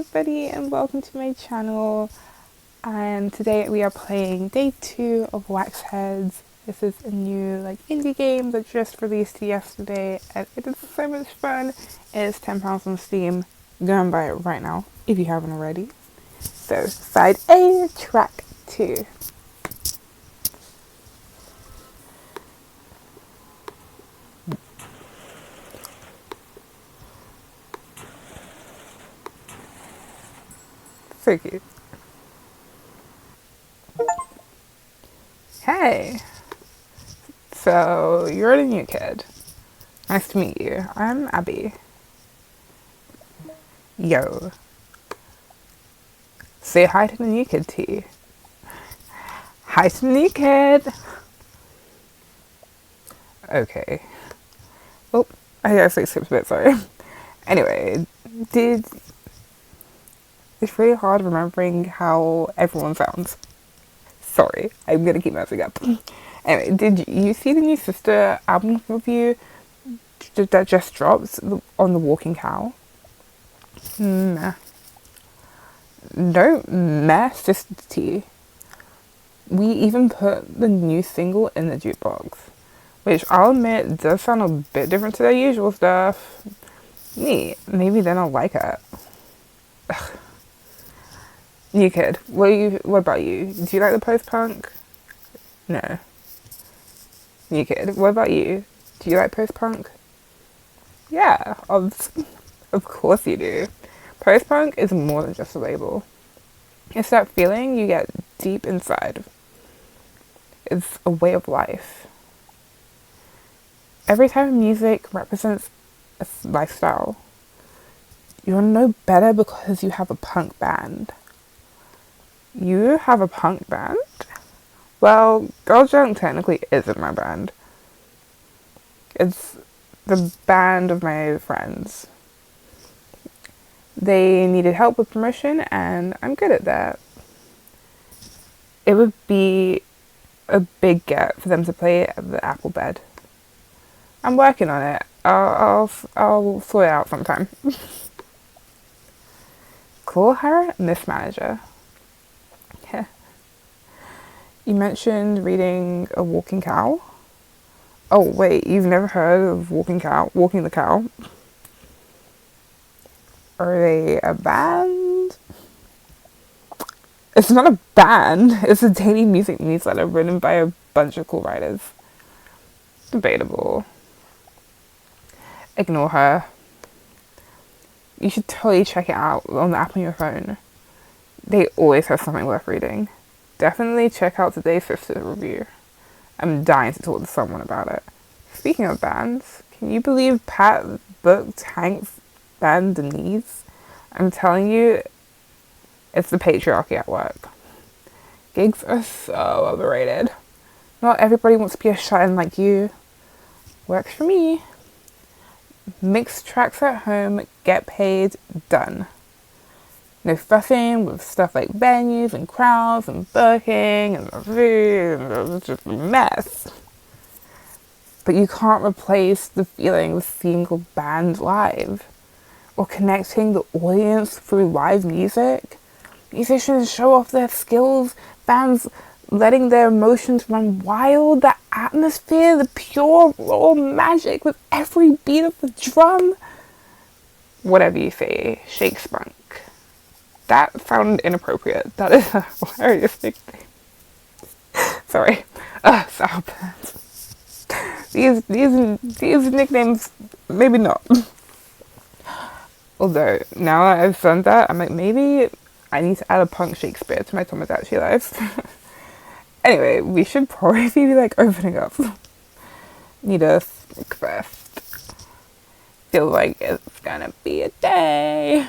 everybody and welcome to my channel, and today we are playing day 2 of Wax Heads. This is a new indie game that just released yesterday and it is so much fun. It is £10 on Steam. Go and buy it right now if you haven't already. So side A, track 2. So cute. Hey! So, you're the new kid. Nice to meet you. I'm Abby. Yo. Say hi to the new kid, T. Hi to the new kid! Okay. Oh, I guess I skipped a bit, sorry. Anyway, it's really hard remembering how everyone sounds. Sorry, I'm gonna keep messing up. Anyway, did you see the new Sister album review that just dropped on the Walking Cow? Meh. Don't meh, Sister T. We even put the new single in the jukebox, which I'll admit does sound a bit different to their usual stuff. Neat. Maybe then I'll like it. Ugh. New kid, what about you? Do you like the post-punk? No. New kid, what about you? Do you like post-punk? Yeah, of course you do. Post-punk is more than just a label. It's that feeling you get deep inside. It's a way of life. Every type of music represents a lifestyle. You're no better because you have a punk band. You have a punk band? Well, Girl Junk technically isn't my band. It's the band of my friends. They needed help with promotion and I'm good at that. It would be a big get for them to play at the Apple Bed. I'm working on it. I'll sort it out sometime. Call her Miss Manager. You mentioned reading A Walking Cow. Oh wait, you've never heard of Walking the Cow? Are they a band? It's not a band. It's a daily music newsletter written by a bunch of cool writers. Debatable. Ignore her. You should totally check it out on the app on your phone. They always have something worth reading. Definitely check out today's Sister review. I'm dying to talk to someone about it. Speaking of bands, can you believe Pat booked Hank's band Denise? I'm telling you, it's the patriarchy at work. Gigs are so overrated. Not everybody wants to be a shut-in like you. Works for me. Mix tracks at home, get paid, done. No fussing with stuff like venues and crowds and booking and it's just a mess. But you can't replace the feeling of seeing a band live or connecting the audience through live music. Musicians show off their skills, bands letting their emotions run wild, the atmosphere, the pure raw magic with every beat of the drum. Whatever you say, shake spunk. That sounded inappropriate. That is a hilarious nickname. Sorry. Stop. These nicknames, maybe not. Although, now that I've done that, I'm like, maybe I need to add a punk Shakespeare to my Tomodachi life. Anyway, we should probably be opening up. Need a think first. Feel like it's gonna be a day.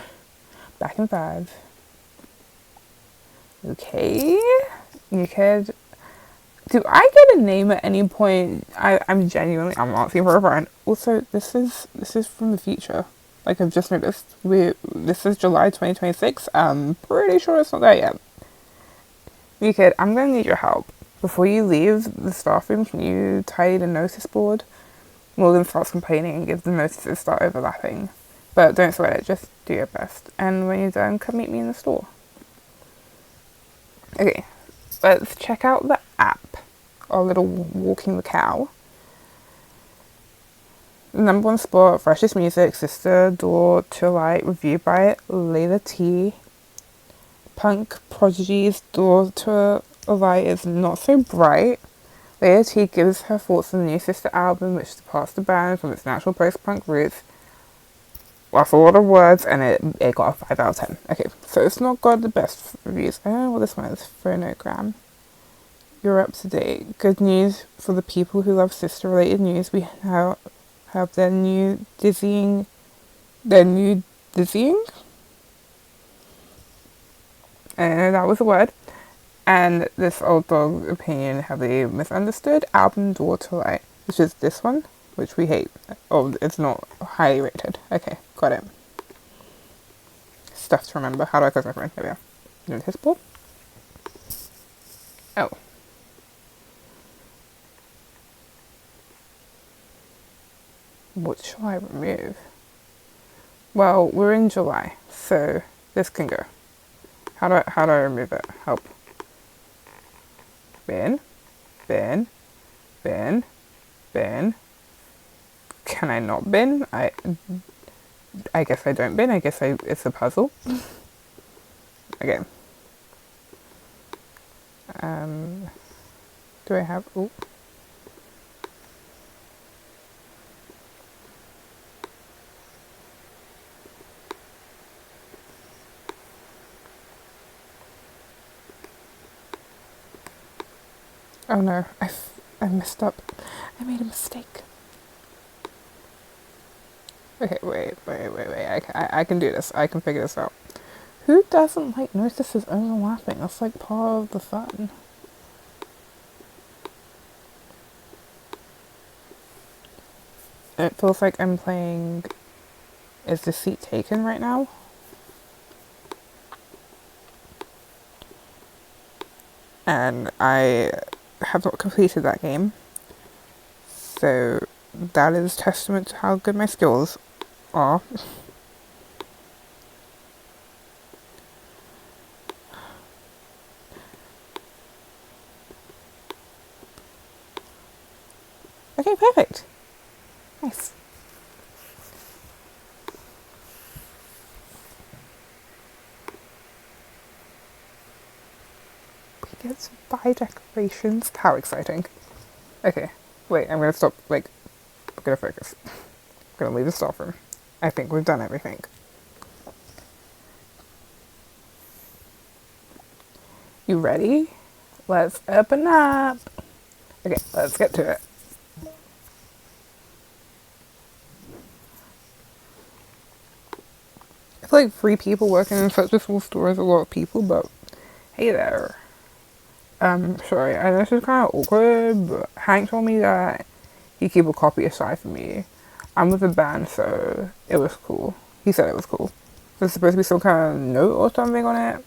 Back in 5. Okay. You kid. Do I get a name at any point? I'm asking for a friend. Also, this is from the future. I've just noticed. This is July 2026. I'm pretty sure it's not there yet. You kid, I'm gonna need your help. Before you leave the staff room, can you tidy the notice board? Morgan starts complaining and gives the notices start overlapping. But don't sweat it, just do your best. And when you're done, come meet me in the store. Okay, let's check out the app. Our little walking the cow. Number one spot, freshest music, Sister, Door, To Light, reviewed by Layla T. Punk Prodigy's Door to Light is not so bright. Layla T gives her thoughts on the new Sister album, which departs the band from its natural post-punk roots. That's a lot of words, and it got a 5 out of 10. Okay, so it's not got the best reviews. I don't know what this one is. Phonogram. You're up to date. Good news for the people who love sister-related news. We now have their new dizzying. I know that was a word. And this old dog opinion heavily misunderstood. Album Door to Light, which is this one, which we hate. Oh, it's not highly rated. Okay, got it. Stuff to remember. How do I close my phone? Here we are. Notice board. Oh. What shall I remove? Well, we're in July, so this can go. How do I remove it? Help. Bin. Can I not bin? I guess I don't bin. I guess it's a puzzle. Okay. Do I have? Ooh. Oh no, I messed up. I made a mistake. Okay, wait. I can do this. I can figure this out. Who doesn't like notices overlapping? That's like part of the fun. It feels like I'm playing Is the Seat Taken right now? And I have not completed that game. So that is testament to how good my skills are. Okay, perfect. Nice. We get to buy decorations. How exciting. Okay, wait, I'm gonna stop, I'm gonna focus. I'm gonna leave the staff room. I think we've done everything. You ready? Let's open up. Okay, let's get to it. I feel like 3 people working in such a small store is a lot of people, but hey there. Sorry, I know this is kind of awkward, but Hank told me that he'd keep a copy aside for me. I'm with a band, so it was cool. He said it was cool. There's supposed to be some kind of note or something on it.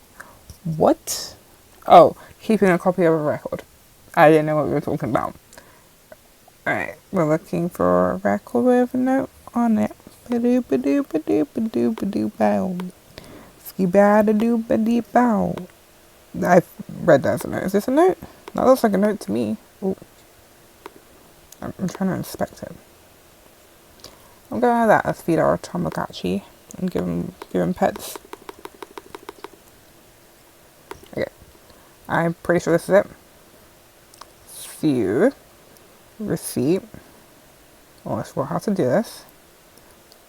What? Oh, keeping a copy of a record. I didn't know what we were talking about. Alright, we're looking for a record with a note on it. Ba-doo-ba-doo-ba-doo-ba-doo-ba-doo-bow. Ski-ba-da-doo-ba-dee-bow. I've read that as a note. Is this a note? That looks like a note to me. Ooh. I'm trying to inspect it. I'm going with that. Let's feed our Tamagotchi and give him pets. Okay. I'm pretty sure this is it. View. Receipt. Well, let's work how to do this.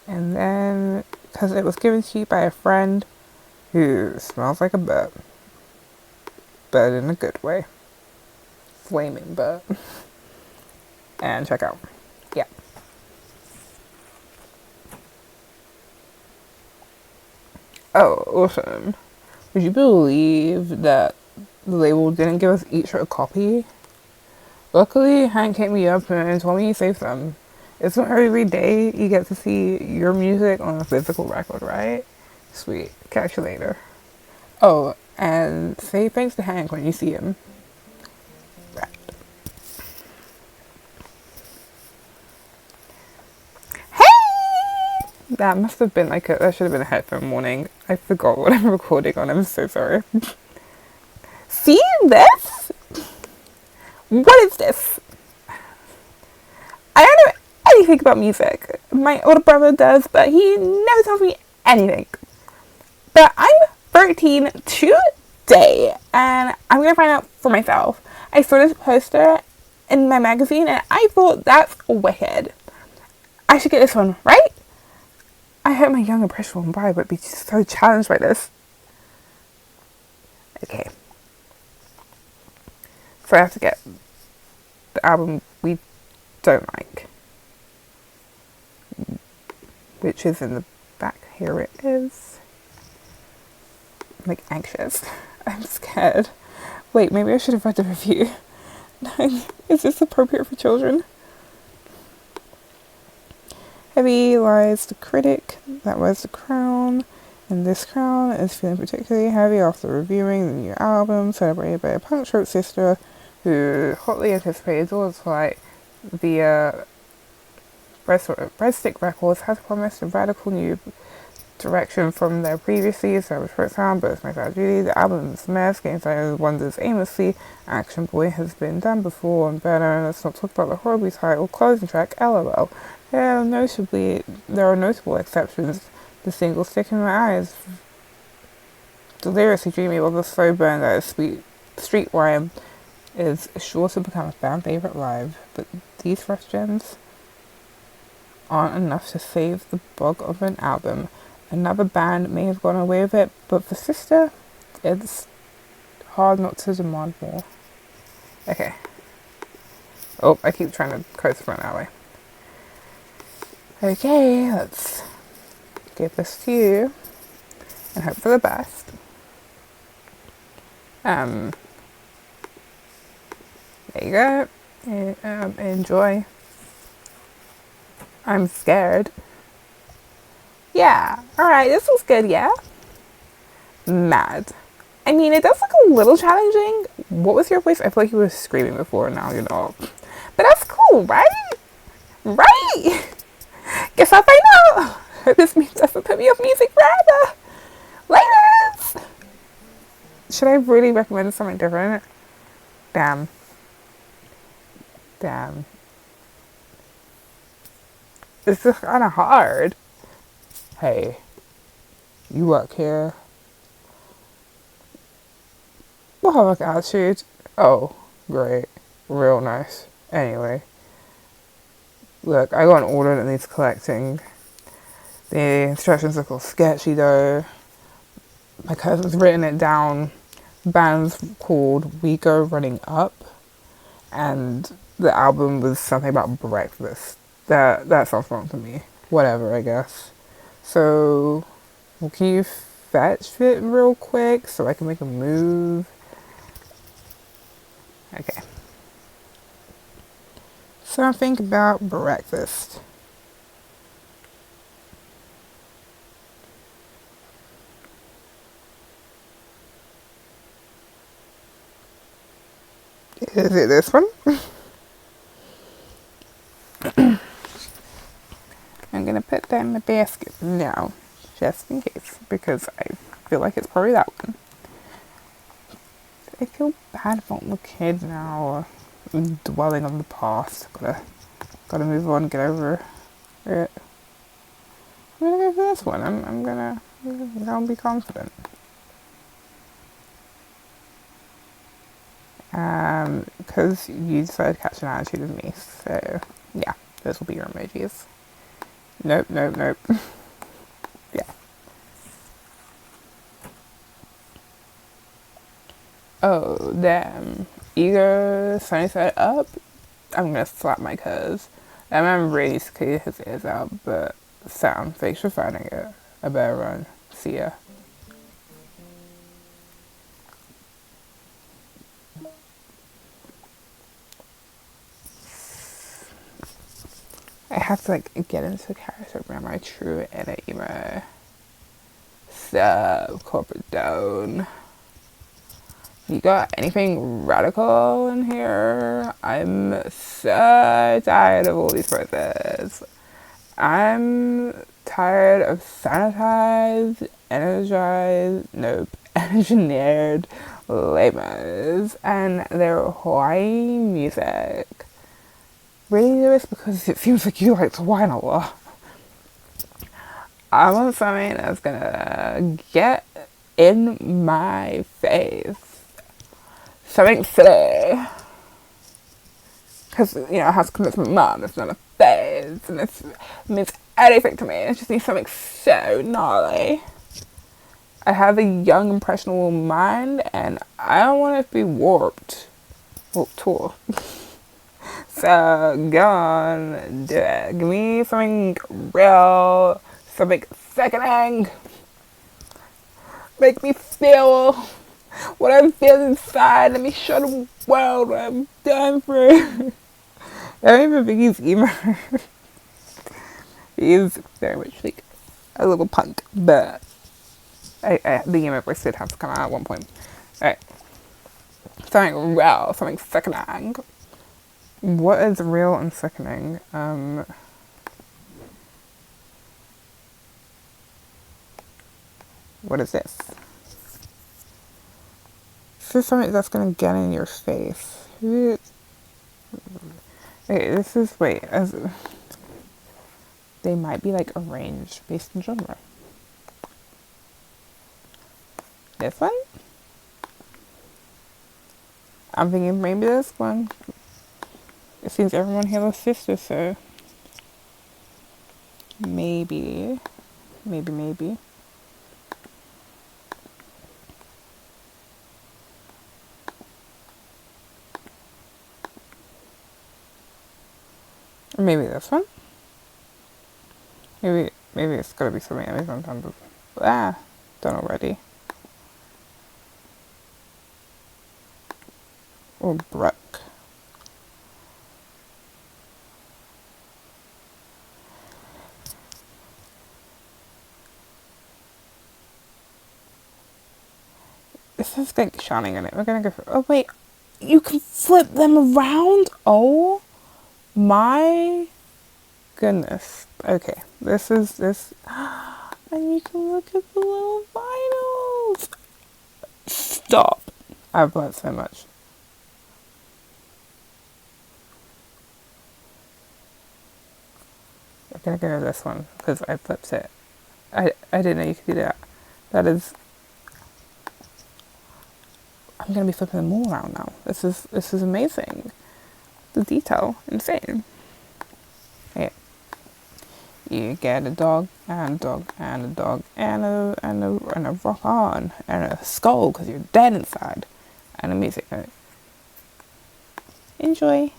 And then, because it was given to you by a friend who smells like a bird. But in a good way. Flaming bird. And check out. Yeah. Oh, awesome. Would you believe that the label didn't give us each a copy? Luckily, Hank hit me up and told me he saved them. It's not every day you get to see your music on a physical record, right? Sweet. Catch you later. Oh, and say thanks to Hank when you see him. Right. Hey! That must have been that should have been a headphone warning. I forgot what I'm recording on. I'm so sorry. See this? What is this? I don't know anything about music. My older brother does, but he never tells me anything. But I'm 13 today, and I'm gonna find out for myself. I saw this poster in my magazine, and I thought that's wicked. I should get this one, right? I hope my young impressionable bride would be so challenged by this. Okay. So I have to get the album we don't like, which is in the back. Here it is. I'm like anxious. I'm scared. Wait, maybe I should have read the review. Is this appropriate for children? Heavy lies the critic that wears the crown, and this crown is feeling particularly heavy after reviewing the new album celebrated by a punk throat sister who hotly anticipated Doors Flight via Breadstick Records has promised a radical new direction from their previously established folk sound, but it's my sad duty. The album's mess, getting started wanders aimlessly. Action Boy has been done before and better, and let's not talk about the horribly titled closing track, LOL. There are notable exceptions. The single Stick in My Eyes, deliriously dreamy of a slow burn that is sweet street rhyme, is sure to become a fan favourite live, but these fresh gems aren't enough to save the bog of an album. Another band may have gone away with it, but for Sister, it's hard not to demand more. Okay. Oh, I keep trying to close the front that way. Okay, let's give this to you and hope for the best. There you go. Enjoy. I'm scared. Yeah, alright, this was good, yeah? Mad. I mean, it does look a little challenging. What was your voice? I feel like you were screaming before, now you're not. But that's cool, right? Right? Guess I'll find out. This means I have to put me off music forever. Laters! Should I really recommend something different? Damn. This is kind of hard. Hey, you work here? We'll have an attitude. Oh, great. Real nice. Anyway. Look, I got an order that needs collecting. The instructions look all sketchy though. My cousin's written it down. The band's called We Go Running Up. And the album was something about breakfast. That sounds wrong to me. Whatever, I guess. So, can you fetch it real quick so I can make a move? Okay. Something about breakfast. Is it this one? I'm gonna put that in the basket now, just in case, because I feel like it's probably that one. I feel bad about the kid now, dwelling on the past. Gotta move on, get over it. I'm gonna go for this one. I'm gonna be confident. Because you decided to catch an attitude with me, so yeah, those will be your emojis. Nope. Yeah. Oh, damn. Ego, sunny side up. I'm gonna slap my cuz. That man really cleared his ears out, but Sam, thanks for finding it. I better run. See ya. I have to get into the character of my true inner emo. Sup, corporate down. You got anything radical in here? I'm so tired of all these processes. I'm tired of engineered labels and their Hawaii music. Really do this because it seems like you like to whine a lot. I want something that's gonna get in my face. Something silly. Because, you know, I have to commit to my mum. It's not a phase. And it means anything to me. It just needs something so gnarly. I have a young, impressionable mind, and I don't want it to be warped. Well, tall. So, go on, do it. Give me something real, something sickening. Make me feel what I feel inside. Let me show the world what I'm going through. I don't even think he's emo. He is very much like a little punk, but the emo voice did have to come out at one point. Alright. Something real, something sickening. What is real and sickening? What is this? This is something that's gonna get in your face. Wait, this is, they might be like arranged based on genre. This one? I'm thinking maybe this one. It seems everyone here has sisters, so maybe. Maybe this one. Maybe it's gotta be something else sometimes. Done already. Or Brooke. This is like shining in it. We're gonna go for. Oh wait, you can flip them around. Oh my goodness. Okay, this is this, and you can look at the little vinyls. Stop. I've learned so much. I'm gonna go to this one because I flipped it. I didn't know you could do that. That is. I'm gonna be flipping them all around now. This is amazing. The detail, insane. Yeah. You get a dog and a dog and a dog and a rock on and a skull because you're dead inside and a music note. Enjoy.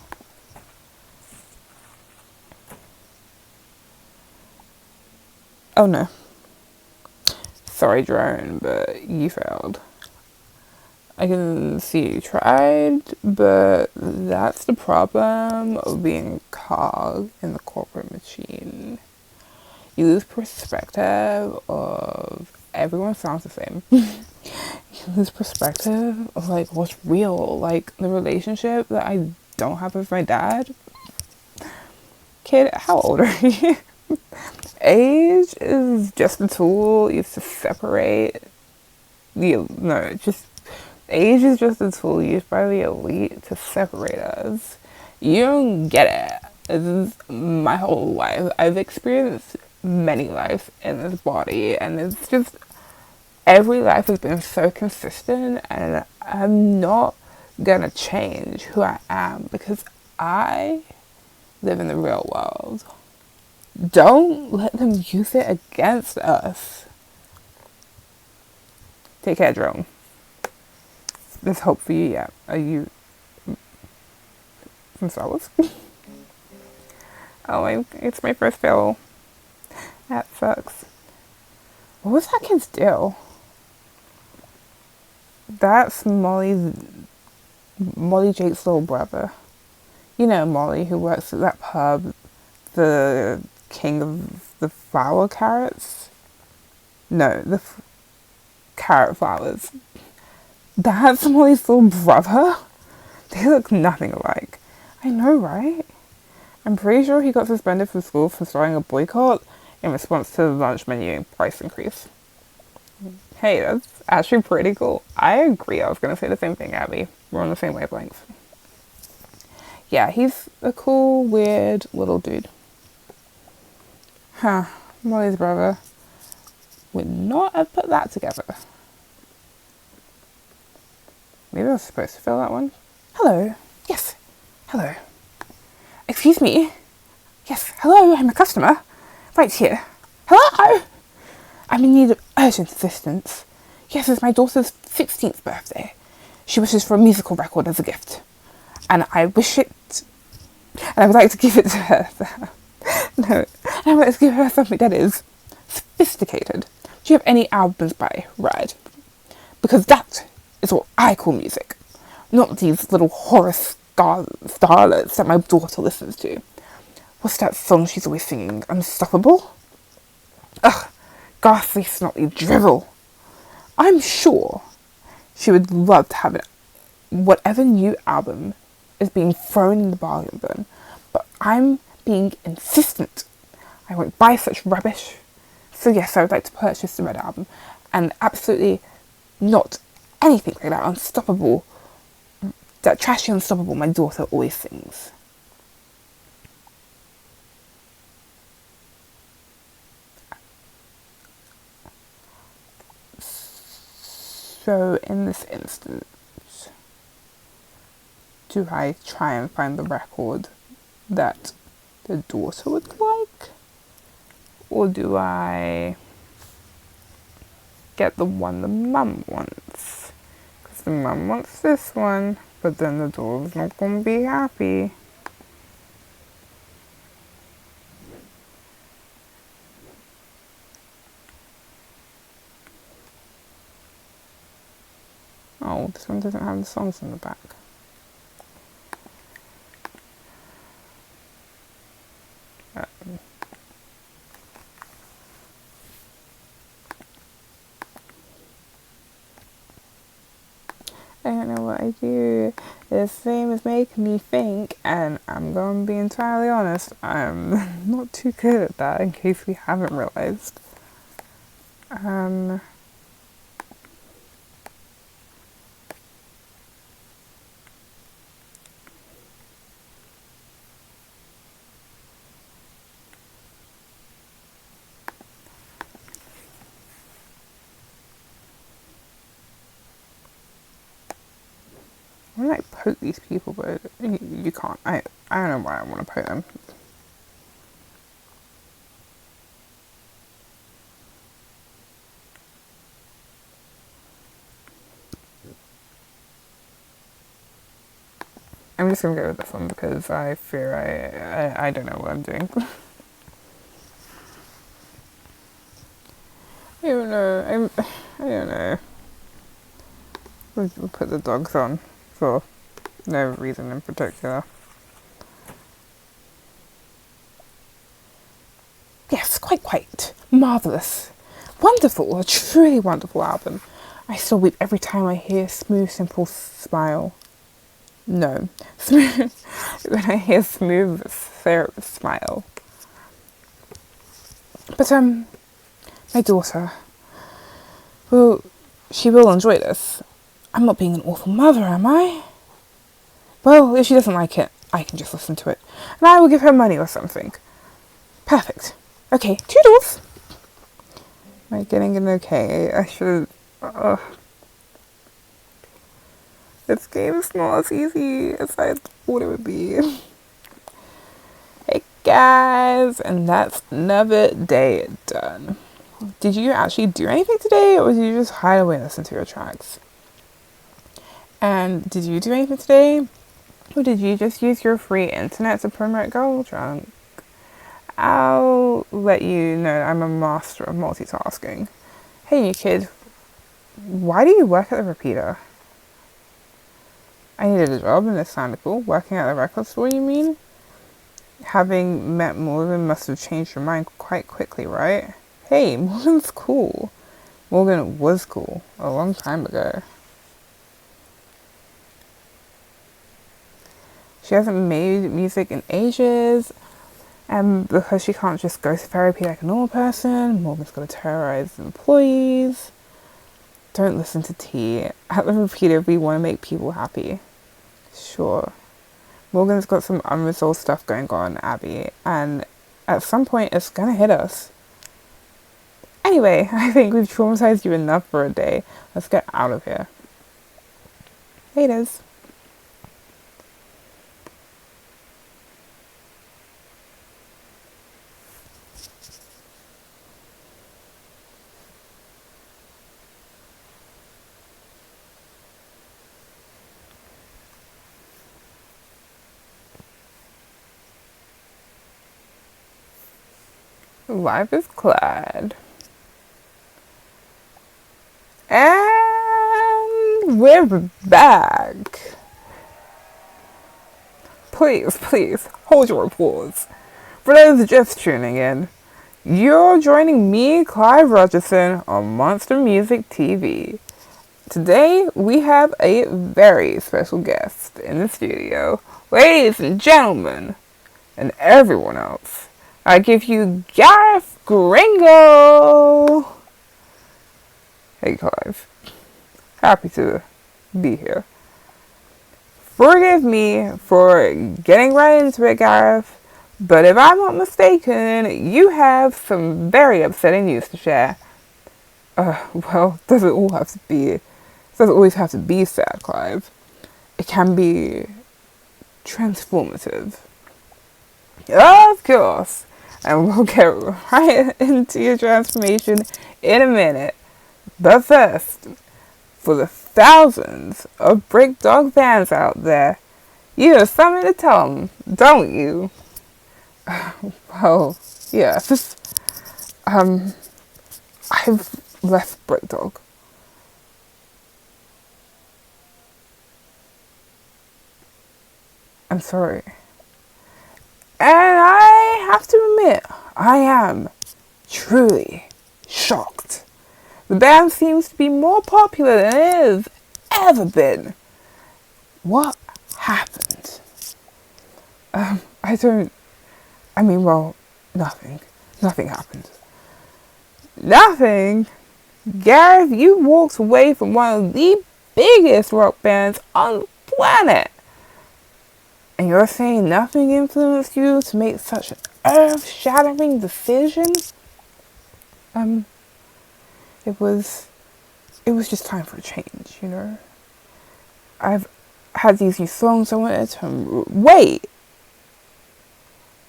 Oh no. Sorry, drone, but you failed. I can see you tried, but that's the problem of being a cog in the corporate machine. You lose perspective of everyone sounds the same. You lose perspective of like what's real, like the relationship that I don't have with my dad. Kid, how old are you? Age is just a tool used to separate age is just a tool used by the elite to separate us. You don't get it. This is my whole life. I've experienced many lives in this body, and it's just every life has been so consistent, and I'm not gonna change who I am because I live in the real world. Don't let them use it against us. Take care, drone. There's hope for you yet. Are you from Star Wars? Oh, it's my first fail. That sucks. What was that kid's deal? That's Molly Jake's little brother. You know Molly, who works at that pub, the king of the flower carrots? No, the carrot flowers. That's Molly's little brother? They look nothing alike. I know, right? I'm pretty sure he got suspended from school for starting a boycott. in response to the lunch menu price increase. Hey, that's actually pretty cool. I agree. I was going to say the same thing, Abby. We're on the same wavelength. Yeah, he's a cool, weird little dude. Huh. Molly's brother would not have put that together. Maybe I was supposed to fill that one. Hello. Yes. Hello. Excuse me. Yes. Hello. I'm a customer. Right here. Hello. I'm in need of urgent assistance. Yes, it's my daughter's 16th birthday. She wishes for a musical record as a gift. And I wish it... And I would like to give it to her. No. And I would like to give her something that is sophisticated. Do you have any albums by Rad? Because that is what I call music. Not these little horror starlets that my daughter listens to. What's that song she's always singing? Unstoppable? Ugh, ghastly, snotty drivel. I'm sure she would love to have it. Whatever new album is being thrown in the bargain bin, but I'm being insistent. I won't buy such rubbish. So yes, I would like to purchase the Red album, and absolutely not anything like that unstoppable, that trashy unstoppable my daughter always sings. So in this instance, do I try and find the record that the daughter would like? Or do I get the one the mum wants? Because the mum wants this one, but then the daughter's not going to be happy. Oh, this one doesn't have the songs in the back. I don't know what I do. This thing is making me think, and I'm going to be entirely honest, I'm not too good at that, in case we haven't realised. I want to like poke these people, but you can't. I don't know why I want to poke them. I'm just gonna go with this one because I fear I don't know what I'm doing. I don't know. I don't know. We'll put the dogs on for no reason in particular. Yes, quite. Marvellous. Wonderful. A truly wonderful album. I still weep every time I hear Smooth Simple Smile. No. When I hear Smooth Smile. But, my daughter, well, she will enjoy this. I'm not being an awful mother, am I? Well, if she doesn't like it, I can just listen to it. And I will give her money or something. Perfect. Okay, toodles! Am I getting an okay? I should... This game is not as easy as I thought it would be. Hey guys, and that's another day done. Did you actually do anything today, or did you just hide away and listen to your tracks? And did you do anything today, or did you just use your free internet to promote Girl Drunk? I'll let you know I'm a master of multitasking. Hey, you kid, why do you work at the repeater? I needed a job and it sounded cool. Working at the record store, you mean? Having met Morgan must have changed your mind quite quickly, right? Hey, Morgan's cool. Morgan was cool a long time ago. She hasn't made music in ages, And because she can't just go to therapy like a normal person, Morgan's going to terrorize employees. Don't listen to T. At the Repeater, we want to make people happy. Sure. Morgan's got some unresolved stuff going on, Abby, and at some point it's going to hit us. Anyway, I think we've traumatized you enough for a day. Let's get out of here. Laters. Life is Clyde. And we're back. Please, hold your applause. For those just tuning in, you're joining me, Clive Rogerson, on Monster Music TV. Today, we have a very special guest in the studio. Ladies and gentlemen, and everyone else, I give you Gareth Gringo! Hey Clive, happy to be here. Forgive me for getting right into it, Gareth, but if I'm not mistaken, you have some very upsetting news to share. Well, doesn't always have to be sad, Clive. It can be transformative. Of course, and we'll get right into your transformation in a minute. But first, for the thousands of Brick Dog fans out there, you have something to tell them, don't you? Well, yes. I've left Brick Dog. I'm sorry. And I have to admit, I am truly shocked. The band seems to be more popular than it has ever been. What happened? Nothing. Nothing happened. Nothing? Gareth, you walked away from one of the biggest rock bands on the planet. And you're saying nothing influenced you to make such an earth-shattering decision? It was just time for a change, you know? I've had these new songs I wanted to... Wait!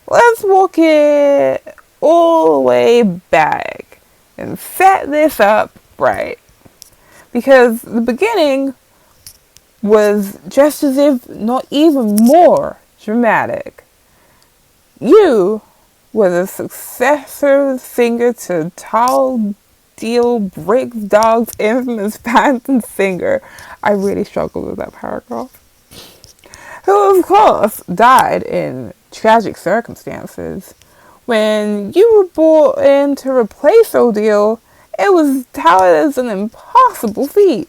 Let's walk it all the way back and set this up right. Because the beginning was just as if not even more dramatic. You were the successor singer to Tall Deal Brick Dog's infamous phantom singer. I really struggled with that paragraph. Who, of course, died in tragic circumstances. When you were brought in to replace O'Deal, it was touted as an impossible feat.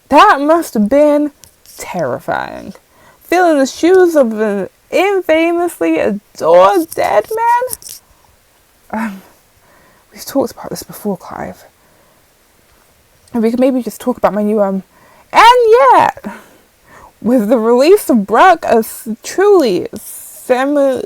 That must have been terrifying. Filling the shoes of an infamously adored dead man? We've talked about this before, Clive. And we could maybe just talk about my new, and yet, with the release of Bruck, a truly my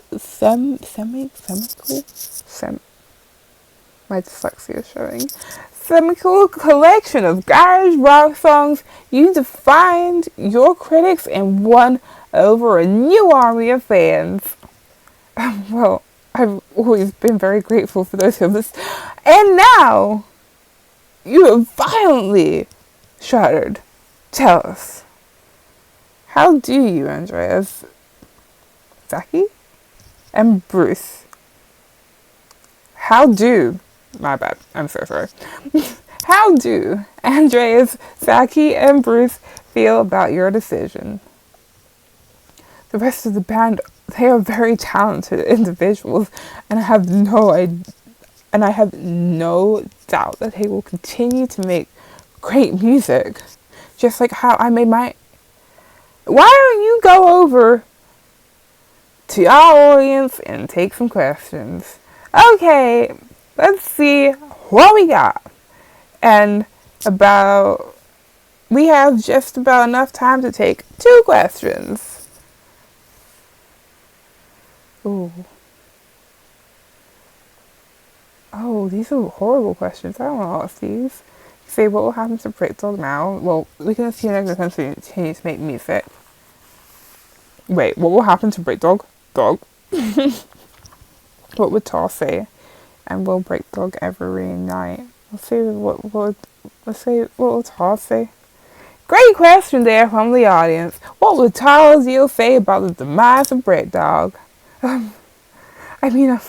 dyslexia is showing. Semicolon collection of garage rock songs, you defined your critics and won over a new army of fans. Well, I've always been very grateful for those of us. And now, you have violently shattered. Tell us, how do you, Andreas, Zaki, and Bruce? My bad, I'm so sorry. How do Andreas, Zaki, and Bruce feel about your decision? The rest of the band, they are very talented individuals, and I have no doubt that they will continue to make great music. Just like how I made my... Why don't you go over to our audience and take some questions. Okay, let's see what we got. And we have just about enough time to take 2 questions. Ooh. Oh, these are horrible questions. I don't want to ask these. Say, what will happen to Brick Dog now? Well, we can assume they're going to continue to make music. Wait, what will happen to Brick Dog? Dog? What would Tar say? And will Brick Dog ever reunite? Let's see what will Tar say? Great question there from the audience. What would Tar Zeal say about the demise of Brick Dog? I mean,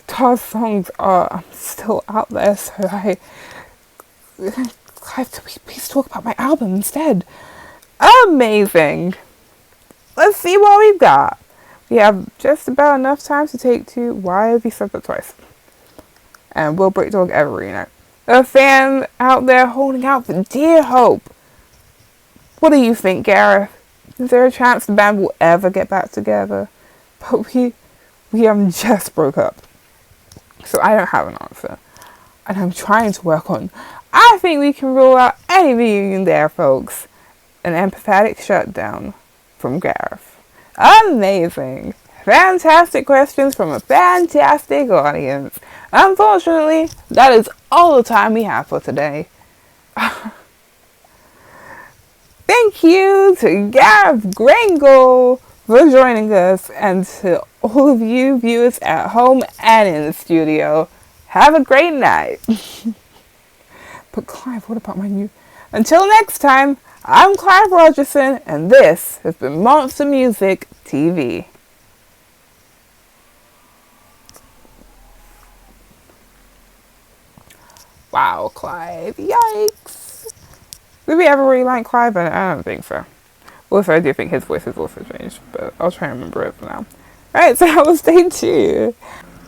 Tar's songs are still out there, so I have to please talk about my album instead. Amazing. Let's see what we've got. We have just about enough time to take 2. Why have you said that twice? And will Brick Dog ever reunite? A fan out there holding out for dear hope. What do you think, Gareth? Is there a chance the band will ever get back together? But we just broke up. So I don't have an answer. And I'm trying to work on. I think we can rule out any reunion there, folks. An empathetic shutdown from Gareth. Amazing. Fantastic questions from a fantastic audience. Unfortunately, that is all the time we have for today. Thank you to Gareth Grangle for joining us, and to all of you viewers at home and in the studio. Have a great night. But Clive, what about my new... Until next time, I'm Clive Rogerson, and this has been Monster Music TV. Wow, Clive. Yikes. Did we ever really like Clive? I don't think so. Also, I do think his voice has also changed, but I'll try and remember it for now. Alright, so that was day 2.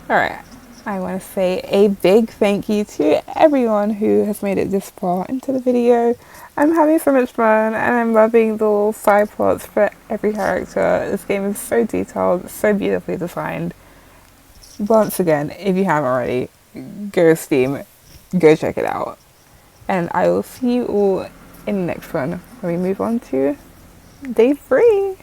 Alright, I want to say a big thank you to everyone who has made it this far into the video. I'm having so much fun, and I'm loving the little side plots for every character. This game is so detailed, so beautifully designed. Once again, if you haven't already, go to Steam, go check it out. And I will see you all in the next one when we move on to day 3.